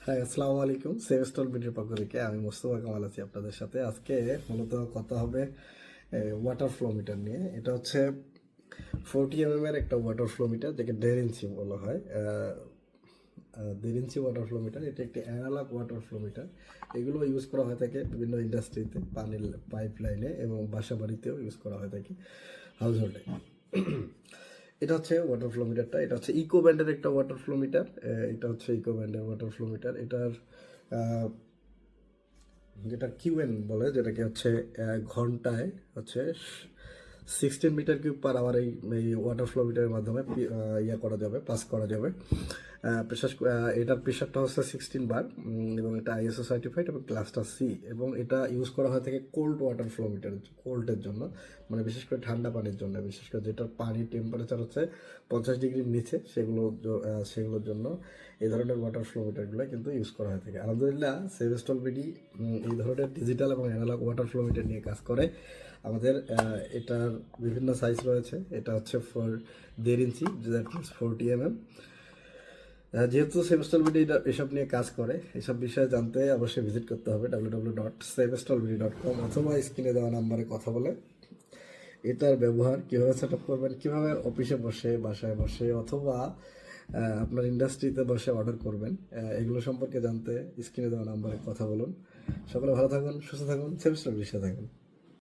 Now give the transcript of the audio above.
হ্যাঁ, আসসালামু আলাইকুম। সেভস্টল বিডির পক্ষ থেকে আমি মোস্তফা কামাল আছি আপনাদের সাথে। আজকে মূলত কথা হবে ওয়াটার ফ্লো মিটার নিয়ে। এটা হচ্ছে 40 এর একটা ওয়াটার ফ্লো মিটার, যাকে 1.5 ইঞ্চি বলা হয়। 1.5 ইঞ্চি ওয়াটার ফ্লো মিটার, এটা একটি অ্যানালগ ওয়াটার ফ্লো মিটার। এগুলো ইউজ করা হয়ে থাকে বিভিন্ন ইন্ডাস্ট্রিতে, পানির পাইপ লাইনে এবং বাসা বাড়িতেও ইউজ করা হয়ে থাকে, হাউস হোল্ডে। এটা হচ্ছে ওয়াটার ফ্লো মিটারটা। এটা হচ্ছে ইকো ব্যান্ডের একটা ওয়াটার ফ্লো মিটার। এটা হচ্ছে ইকো ব্যান্ডের ওয়াটার ফ্লো মিটার। এটার যেটা কিউএন বলে, যেটাকে হচ্ছে ঘন্টায় হচ্ছে 16 মিটার কিউব পার আওয়ার এই ওয়াটার ফ্লো মিটারের মাধ্যমে ইয়া করা যাবে, পাস করা যাবে। প্রেশার এটার প্রেশারটা হচ্ছে 16 বার, এবং এটা আইএসও সার্টিফাইড এবং ক্লাসটা সি। এবং এটা ইউজ করা হয় থাকে কোল্ড ওয়াটার ফ্লো মিটার, কোল্ডের জন্য, মানে বিশেষ করে ঠান্ডা পানির জন্য, বিশেষ করে যেটার পানির টেম্পারেচার হচ্ছে 50 ডিগ্রির নিচে, সেগুলোর জন্য এই ধরনের ওয়াটার ফ্লো মিটারগুলো কিন্তু ইউজ করা হয়ে থাকে। আলহামদুলিল্লাহ, সেভস্টল বিডি এই ধরনের ডিজিটাল এবং অ্যানালগ ওয়াটার ফ্লো মিটার নিয়ে কাজ করে। আমাদের এটার বিভিন্ন সাইজ রয়েছে। এটা হচ্ছে 1.5 ইঞ্চি, দ্যাট মিনস 40 mm। যেহেতু সেভস্টল বিডি এসব নিয়ে কাজ করে, এসব বিষয়ে জানতে অবশ্যই ভিজিট করতে হবে www.sevestolbidi.com, অথবা স্ক্রিনে দেওয়া নাম্বারে কথা বলে এটার ব্যবহার কীভাবে সেট আপ করবেন, কীভাবে অফিসে বসে, বাসায় বসে, অথবা আপনার ইন্ডাস্ট্রিতে বসে অর্ডার করবেন, এগুলো সম্পর্কে জানতে স্ক্রিনে দেওয়া নাম্বারে কথা বলুন। সকলে ভালো থাকুন, সুস্থ থাকুন, সেভস্টল বিডির সাথে থাকুন।